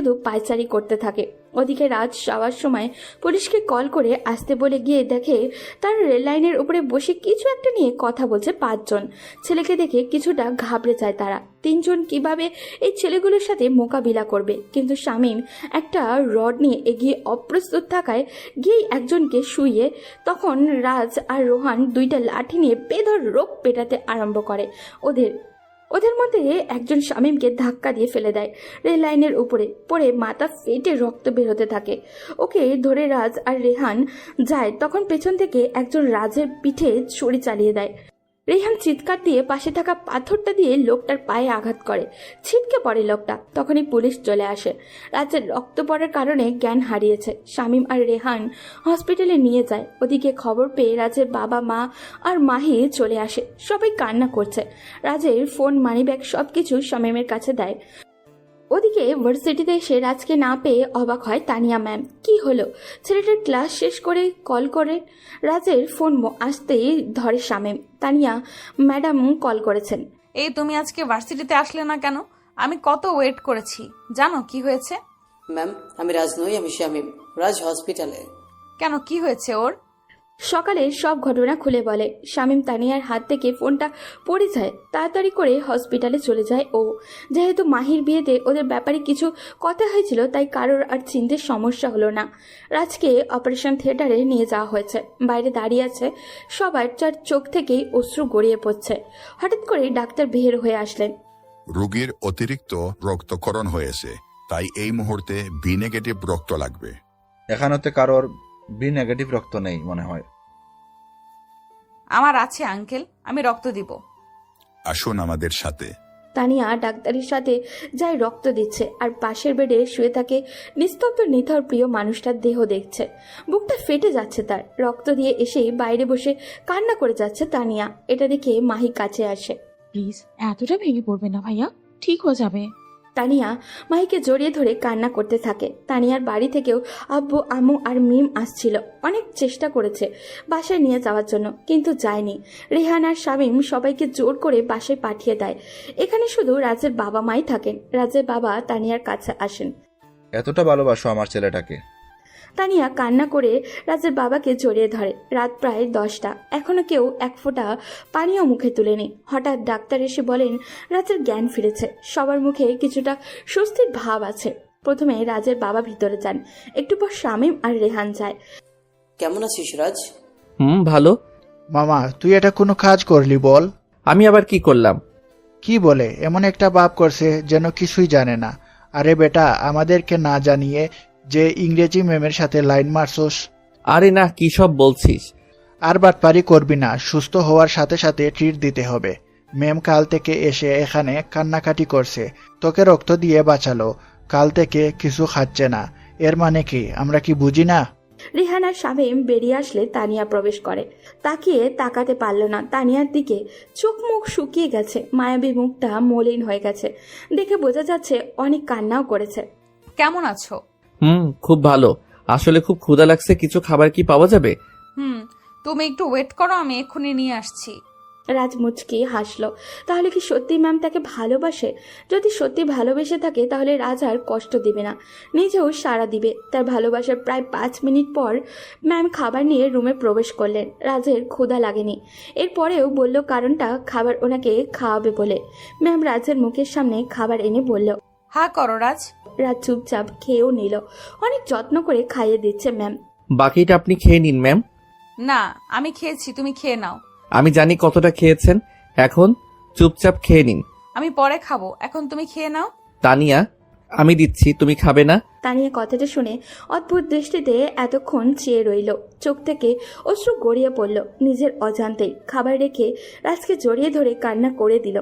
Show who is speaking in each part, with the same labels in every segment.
Speaker 1: শুধু পায়চারি করতে থাকে। ওদিকে রাত যাওয়ার সময় পুলিশকে কল করে আসতে বলে গিয়ে দেখে তার রেল লাইনের উপরে বসে কিছু একটা নিয়ে কথা বলছে 5 জন। ছেলেকে দেখে কিছুটা ঘাবড়ে যায় তারা। 3 জন কিভাবে এই ছেলেগুলোর সাথে মোকাবিলা করবে, কিন্তু শামীম একটা রড নিয়ে এগিয়ে অপ্রস্তুত থাকায় গিয়ে একজনকে শুইয়ে তখন রাজ আর রোহান দুইটা লাঠি নিয়ে বেধড় রোগ পেটাতে আরম্ভ করে। ওদের মধ্যে একজন শামীমকে ধাক্কা দিয়ে ফেলে দেয় রেল লাইনের উপরে, পড়ে মাথা ফেটে রক্ত বের হতে থাকে। ওকে ধরে রাজ আর রেহান যায়, তখন পেছন থেকে একজন রাজের পিঠে ছুরি চালিয়ে দেয়। রেহান চিৎকার দিয়ে পাশে থাকা পাথরটা দিয়ে লোকটার পায়ে আঘাত করে, ছিটকে পড়ে লোকটা। তখনই পুলিশ চলে আসে। রাজের রক্ত পড়ার কারণে জ্ঞান হারিয়েছে। শামীম আর রেহান হসপিটালে নিয়ে যায়। ওদিকে খবর পেয়ে রাজের বাবা, মা আর মাহি চলে আসে। সবাই কান্না করছে। রাজের ফোন, মানিব্যাগ সবকিছু শামীমের কাছে দেয়। ওদিকে ভার্সিটিতে এসে রাজকে না পেয়ে অবাক হয় তানিয়া ম্যাম। কি হলো? ছেলেটার ক্লাস শেষ করে কল করে রাজের ফোন আসতেই ধরে শামীম। তানিয়া ম্যাডাম কল করেছেন।
Speaker 2: এই তুমি আজকে ভার্সিটিতে আসলে না কেন? আমি কত ওয়েট করেছি। জানো কি হয়েছে?
Speaker 3: ম্যাম, আমি রাজ নই, আমি শামীম। রাজ হসপিটালে।
Speaker 2: কেন, কি হয়েছে ওর?
Speaker 1: সকালে সব ঘটনা খুলে বলে। শামীম তানিয়ার হাত থেকে ফোনটা পড়ে যায়। তাড়াতাড়ি করে হসপিটালে চলে যায় ও। যেহেতু মাহির বিয়েতে ওদের ব্যাপারে কিছু কথা হয়েছিল, তাই কারোর আর চিনতে সমস্যা হলো না। রাজকে অপারেশন থিয়েটারে নিয়ে যাওয়া হয়েছে। বাইরে দাঁড়িয়ে আছে সবার, যার চোখ থেকেই অশ্রু গড়িয়ে পড়ছে। হঠাৎ করে ডাক্তার বের হয়ে আসলেন।
Speaker 4: রোগীর অতিরিক্ত রক্তক্ষরণ হয়েছে, তাই এই মুহূর্তে বি নেগেটিভ রক্ত লাগবে।
Speaker 5: এখানেতে কারোর বি নেগেটিভ রক্ত নেই মনে হয়।
Speaker 2: আমার আছে আঙ্কেল, আমি রক্ত দিব।
Speaker 4: আসুন আমাদের সাথে।
Speaker 1: তানিয়া ডাক্তারের সাথে যায়, রক্ত দিচ্ছে আর পাশের বেডে শুয়ে থাকে নিস্তব্ধ নিথর প্রিয় মানুষটার দেহ দেখছে। বুকটা ফেটে যাচ্ছে তার। রক্ত দিয়ে এসেই বাইরে বসে কান্না করে যাচ্ছে তানিয়া। এটা দেখে মাহি কাছে আসে।
Speaker 6: প্লিজ এতটা ভেঙে পড়বে না ভাইয়া, ঠিক হয়ে যাবে।
Speaker 1: তানিয়া মাহিকে জড়িয়ে ধরে কান্না করতে থাকে। তানিয়ার বাড়ি থেকেও আব্বু, আম্মু আর মিম আসছিল। অনেক চেষ্টা করেছে বাসায় নিয়ে যাওয়ার জন্য, কিন্তু যায়নি। রেহান আর শামীম সবাইকে জোর করে বাসায় পাঠিয়ে দেয়। এখানে শুধু রাজের বাবা মাই থাকেন। রাজের বাবা তানিয়ার কাছে আসেন।
Speaker 5: এতটা ভালোবাসো আমার ছেলেটাকে?
Speaker 1: তানিয়া কান্না করে রাজের বাবাকে জড়িয়ে ধরে। রাত প্রায় 10টা, এখনো কেউ এক ফোঁটা পানিও মুখে তুলেনি। হঠাৎ ডাক্তার এসে বলেন রাজের জ্ঞান ফিরেছে। সবার মুখে কিছুটা স্বস্তির ভাব আছে। প্রথমে রাজের বাবা ভিতরে যান, একটু পর শামীম আর রেহান যায়।
Speaker 3: কেমন আছিস রাজ?
Speaker 7: ভালো।
Speaker 8: মামা, তুই এটা কোনো কাজ করলি বল?
Speaker 7: আমি আবার কি করলাম?
Speaker 8: কি বলে এমন একটা ভাব করছে যেন কিছুই জানে না। আরে বেটা, আমাদেরকে না জানিয়ে যে ইংরেজি ম্যামের সাথে লাইন মারছস।
Speaker 7: আরে না, কি সব বলছিস?
Speaker 8: আর বাটপারি করবি না। সুস্থ হওয়ার সাথে সাথে ট্রিট দিতে হবে। ম্যাম কাল থেকে এসে এখানে কান্নাকাটি করছে, তোকে রক্ত দিয়ে বাঁচালো। কাল থেকে কিছু খাচ্ছে না। এর মানে কি আমরা কি বুঝি না?
Speaker 1: রেহান আর শামীম বেরিয়ে আসলে তানিয়া প্রবেশ করে। তাকিয়ে তাকাতে পারল না তানিয়ার দিকে। চোখ মুখ শুকিয়ে গেছে, মায়াবী মুখটা মলিন হয়ে গেছে। দেখে বোঝা যাচ্ছে অনেক কান্নাও করেছে।
Speaker 2: কেমন আছো?
Speaker 7: খুব ভালো। আসলে খুব ক্ষুধা লাগছে, কিছু খাবার কি পাওয়া যাবে?
Speaker 2: তুমি একটু ওয়েট করো, আমি এক্ষুনি নিয়ে আসছি।
Speaker 1: রাজ মুচকি হাসলো। তাহলে কি সত্যি ম্যাম তাকে ভালোবাসে? যদি সত্যি ভালোবেসে থাকে তাহলে রাজ আর কষ্ট দিবে না, নিজেও সাড়া দিবে। তার ভালোবাসার প্রায় 5 মিনিট পর ম্যাম খাবার নিয়ে রুমে প্রবেশ করলেন। রাজের ক্ষুধা লাগেনি, এরপরেও বলল কারণটা খাবার ওনাকে খাওয়াবে বলে। ম্যাম রাজের মুখের সামনে খাবার এনে বলল,
Speaker 2: হ্যাঁ করো রাজ।
Speaker 1: রাজ চুপচাপ খেয়েও নিল। অনেক যত্ন করে খাইয়ে দিচ্ছে ম্যাম।
Speaker 7: বাকিটা আপনি খেয়ে নিন ম্যাম।
Speaker 2: না, আমি খেয়েছি, তুমি খেয়ে নাও।
Speaker 7: আমি জানি কতটা খেয়েছেন, এখন চুপচাপ খেয়ে নিন।
Speaker 2: আমি পরে খাবো, এখন তুমি খেয়ে নাও।
Speaker 7: তানিয়া, আমি দিচ্ছি, তুমি খাবে না?
Speaker 1: তানিয়া কথাটা শুনে অদ্ভুত দৃষ্টিতে এতক্ষণ চেয়ে রইল। চোখ থেকে অশ্রু গড়িয়ে পড়ল নিজের অজান্তেই। খাবার রেখে রাজকে জড়িয়ে ধরে কান্না করে দিল।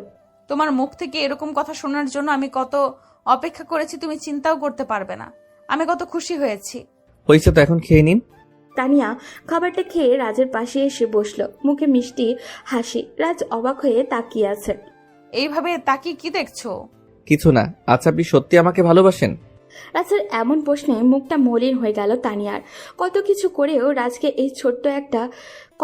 Speaker 2: তোমার মুখ থেকে এরকম কথা শোনার জন্য আমি কত অপেক্ষা করেছি তুমি চিন্তাও করতে পারবে না। আমি কত খুশি হয়েছি।
Speaker 7: হয়েছে তো, এখন খেয়ে নিন।
Speaker 1: তানিয়া খাবারটা খেয়ে রাজের পাশে এসে বসলো, মুখে মিষ্টি হাসি। রাজ অবাক হয়ে তাকিয়ে আছে।
Speaker 2: এইভাবে তাকিয়ে কি দেখছো?
Speaker 7: কিছু না। আচ্ছা, আপনি সত্যি আমাকে ভালোবাসেন?
Speaker 1: রাজের এমন প্রশ্নে মুখটা মলিন হয়ে গেল তানিয়ার। কত কিছু করেও রাজকে এই ছোট্ট একটা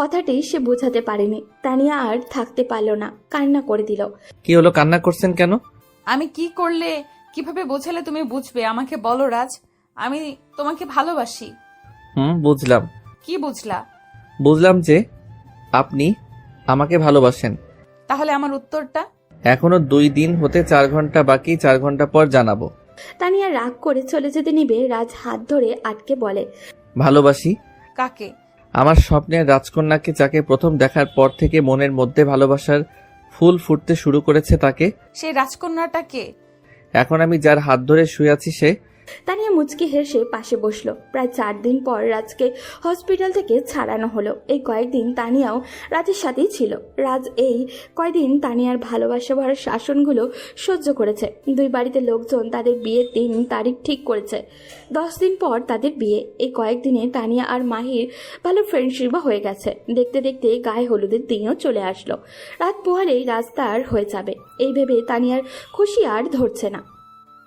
Speaker 1: কথাটি সে বোঝাতে পারেনি। তানিয়া আর থাকতে পারল না, কান্না করে দিল।
Speaker 7: কি হলো, কান্না করছেন কেন?
Speaker 2: আমি কি করলে কিভাবে বোঝালে তুমি বুঝবে আমাকে বলো রাজ, আমি তোমাকে ভালোবাসি।
Speaker 7: বুঝলাম।
Speaker 2: কি বুঝলা?
Speaker 7: বুঝলাম যে আপনি আমাকে ভালোবাসেন।
Speaker 2: তাহলে আমার উত্তরটা?
Speaker 7: এখনো 2 দিন হতে 4 ঘন্টা বাকি, 4 ঘন্টা পর জানাবো।
Speaker 1: তানিয়া রাগ করে চলে যেতে নিবে, রাজ হাত ধরে আটকে বলে,
Speaker 7: ভালোবাসি
Speaker 2: কাকে?
Speaker 7: আমার স্বপ্নের রাজকন্যাকে, যাকে প্রথম দেখার পর থেকে মনের মধ্যে ভালোবাসার ফুল ফুটতে শুরু করেছে তাকে।
Speaker 2: সেই রাজকন্যাটা কে?
Speaker 7: এখন আমি যার হাত ধরে শুয়ে আছি সে।
Speaker 1: তানিয়া মুচকি হেসে পাশে বসলো। প্রায় 4 দিন পর রাজকে হসপিটাল থেকে ছাড়ানো হলো। এই কয়েকদিন তানিয়াও রাজের সাথেই ছিল। রাজ এই কয়দিন তানিয়ার ভালোবাসা ভরা শাসনগুলো সহ্য করেছে। 2 বাড়িতে লোকজন তাদের বিয়ের দিন তারিখ ঠিক করেছে। 10 দিন পর তাদের বিয়ে। এই কয়েকদিনে তানিয়া আর মাহির ভালো ফ্রেন্ডশিপও হয়ে গেছে। দেখতে দেখতে গায়ে হলুদের দিনও চলে আসলো। রাত পোহালেই রাজ তার হয়ে যাবে, এই ভেবে তানিয়ার খুশি আর ধরছে না।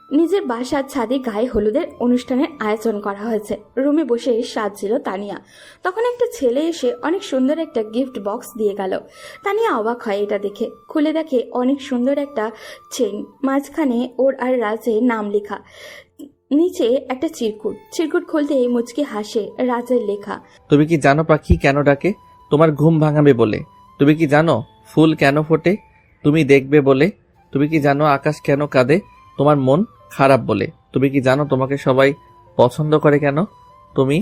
Speaker 1: নিজের বাসার ছাদে গায়ে হলুদের অনুষ্ঠানের আয়োজন করা হয়েছে। রুমে বসে সাজছিল তানিয়া। তখন একটা ছেলে এসে অনেক সুন্দর একটা গিফট বক্স দিয়ে গেল। তানিয়া অবাক হয় এটা দেখে। খুলে দেখে অনেক সুন্দর একটা চেইন, মাঝখানে ওর আর রাজের নাম লেখা, নিচে একটা চিরকুট খুলতে মুচকি হাসে, রাজের লেখা।
Speaker 7: তুমি কি জানো পাখি কেন ডাকে? তোমার ঘুম ভাঙাবে বলে। তুমি কি জানো ফুল কেন ফোটে? তুমি দেখবে বলে। তুমি কি জানো আকাশ কেন কাঁদে? তোমার মন খারাপ বলে। তুমি কি জানো তোমাকে সবাই পছন্দ করে কেন? তুমি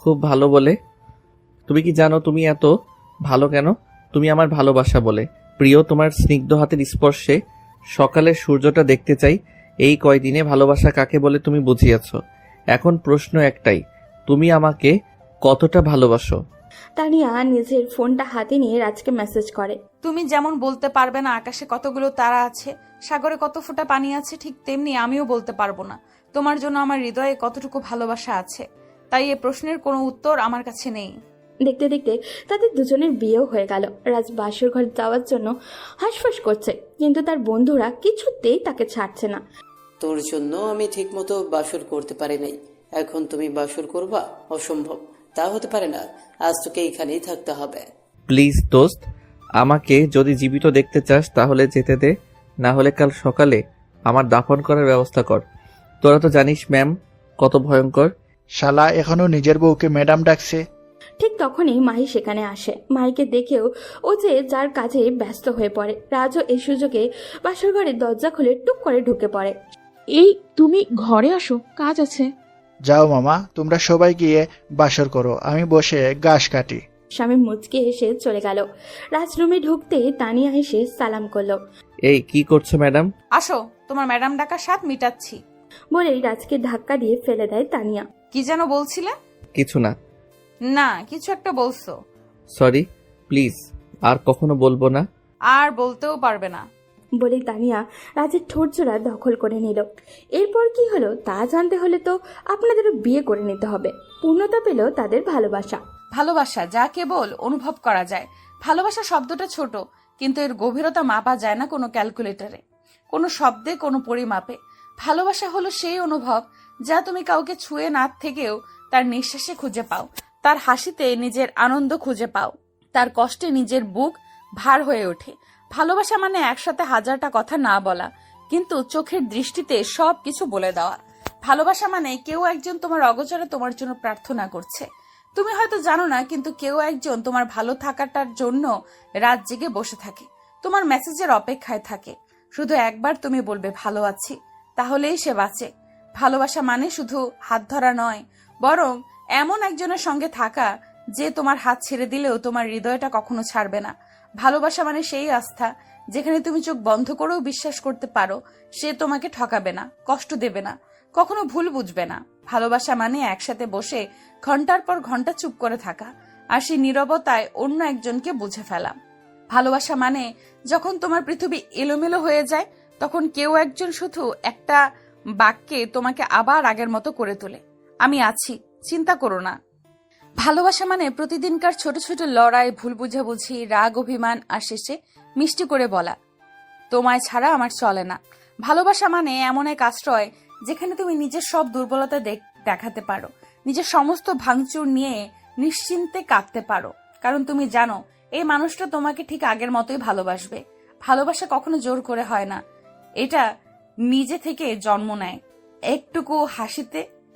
Speaker 7: খুব ভালো বলে। তুমি কি জানো তুমি এত ভালো কেন? তুমি আমার ভালোবাসা বলে। প্রিয়, তোমার স্নিগ্ধ হাতের স্পর্শে সকালের সূর্যটা দেখতে চাই। এই কয়দিনে ভালোবাসা কাকে বলে তুমি বুঝিয়েছ। এখন প্রশ্ন একটাই, তুমি আমাকে কতটা ভালোবাসো?
Speaker 1: তানিয়া নিজের ফোনটা হাতে নিয়ে রাজকে মেসেজ করে।
Speaker 2: তুমি যেমন বলতে পারবে না আকাশে কতগুলো তারা আছে, সাগরে কত ফোঁটা পানি আছে, ঠিক তেমনি আমিও বলতে পারবো না তোমার জন্য আমার হৃদয়ে কতটুকু ভালোবাসা আছে। তাই এ প্রশ্নের কোনো উত্তর আমার কাছে নেই।
Speaker 1: দেখতে দেখতে তাদের দুজনের বিয়েও হয়ে গেল। রাজ বাসর ঘর যাওয়ার জন্য হাঁসফাঁস করছে, কিন্তু তার বন্ধুরা কিছুতেই তাকে ছাড়ছে না।
Speaker 3: তোর জন্য আমি ঠিকমতো বাসর করতে পারি নাই, এখন তুমি বাসর করবা? অসম্ভব, তা হতে পারে না। আজ তোকে এইখানেই থাকতে হবে।
Speaker 7: প্লিজ দোস্ত, আমাকে যদি জীবিত দেখতে চাস তাহলে যেতে দে, না হলে কাল সকালে আমার দাফন করার ব্যবস্থা কর। তোরা তো জানিস ম্যাম কত ভয়ঙ্কর।
Speaker 8: শালা এখনো নিজের বউকে ম্যাডাম ডাকছে।
Speaker 1: ঠিক তখনই মাহি সেখানে আসে। মাহিকে দেখেও ও যে যার কাজে ব্যস্ত হয়ে পড়ে। রাজও এই সুযোগে বাসর ঘরের দরজা খুলে টুক করে ঢুকে পড়ে।
Speaker 6: এই তুমি ঘরে আসো, কাজ আছে।
Speaker 8: যাও মামা, তোমরা সবাই গিয়ে বাসর করো, আমি বসে ঘাস কাটি।
Speaker 1: স্বামী মুচকে হেসে চলে গেল। রাজ রুমে ঢুকতে তানিয়া হেসে সালাম করলো।
Speaker 7: এই কি করছো ম্যাডাম?
Speaker 2: আসো, তোমার ম্যাডাম ডাকার স্বাদ মিটাচ্ছি।
Speaker 1: বলেই রাজকে ধাক্কা দিয়ে ফেলে দেয় তানিয়া।
Speaker 2: কি যেন বলছিলে?
Speaker 7: কিছু না।
Speaker 2: না, কিছু একটা বলছো।
Speaker 7: সরি, প্লিজ আর কখনো বলবো না।
Speaker 2: আর বলতেও পারবে না।
Speaker 1: বলেই তানিয়া রাজের ঠোঁট জোড়া দখল করে নিল। এরপর কি হলো তা জানতে হলে তো আপনাদেরও বিয়ে করে নিতে হবে। পূর্ণতা পেল তাদের ভালোবাসা।
Speaker 2: ভালোবাসা যা কেবল অনুভব করা যায়। ভালোবাসা শব্দটা ছোট, কিন্তু এর গভীরতা মাপা যায় না কোনো ক্যালকুলেটরে, কোনো শব্দে, কোনো পরিমাপে। ভালোবাসা হলো সেই অনুভব যা তুমি কাউকে ছুঁয়ে না থেকেও তার নিঃশ্বাসে খুঁজে পাও, তার হাসিতে নিজের আনন্দ খুঁজে পাও, তার কষ্টে নিজের বুক ভার হয়ে ওঠে। ভালোবাসা মানে একসাথে হাজারটা কথা না বলা, কিন্তু চোখের দৃষ্টিতে সব কিছু বলে দেওয়া। ভালোবাসা মানে কেউ একজন তোমার অগোচরে তোমার জন্য প্রার্থনা করছে। তুমি হয়তো জানো না, কিন্তু কেউ একজন তোমার ভালো থাকাটার জন্য রাত জেগে বসে থাকে, তোমার মেসেজের অপেক্ষায় থাকে। শুধু একবার তুমি বলবে ভালো আছি, তাহলেই সে বাঁচে। ভালোবাসা মানে শুধু হাত ধরা নয়, বরং এমন একজনের সঙ্গে থাকা যে তোমার হাত ছেড়ে দিলেও তোমার হৃদয়টা কখনো ছাড়বে না। ভালোবাসা মানে সেই আস্থা যেখানে তুমি চোখ বন্ধ করেও বিশ্বাস করতে পারো সে তোমাকে ঠকাবে না, কষ্ট দেবে না, কখনো ভুল বুঝবে না। ভালোবাসা মানে একসাথে বসে ঘন্টার পর ঘন্টা চুপ করে থাকা, আর সেই নীরবতায় অন্য একজনকে বুঝে ফেলা। ভালোবাসা মানে যখন তোমার পৃথিবী এলোমেলো হয়ে যায়, তখন কেউ একজন শুধু একটা বাক্যে তোমাকে আবার আগের মতো করে তোলে, আমি আছি, চিন্তা করো না। ভালোবাসা মানে প্রতিদিনকার ছোট ছোট লড়াই, ভুল বুঝাবুঝি, রাগ, অভিমান, আর শেষে মিষ্টি করে বলা তোমায় ছাড়া আমার চলে না। ভালোবাসা মানে এমন এক আশ্রয় যেখানে তুমি নিজের সব দুর্বলতা দেখাতে পারো, নিজের সমস্ত ভাঙচুর নিয়ে নিশ্চিন্তে কাঁদতে পারো, কারণ তুমি জানো এই মানুষটা তোমাকে ঠিক আগের মতোই ভালোবাসবে। ভালোবাসা কখনো জোর করে হয় না, এটা নিজে থেকে জন্ম নেয়। একটুকু হাসিতে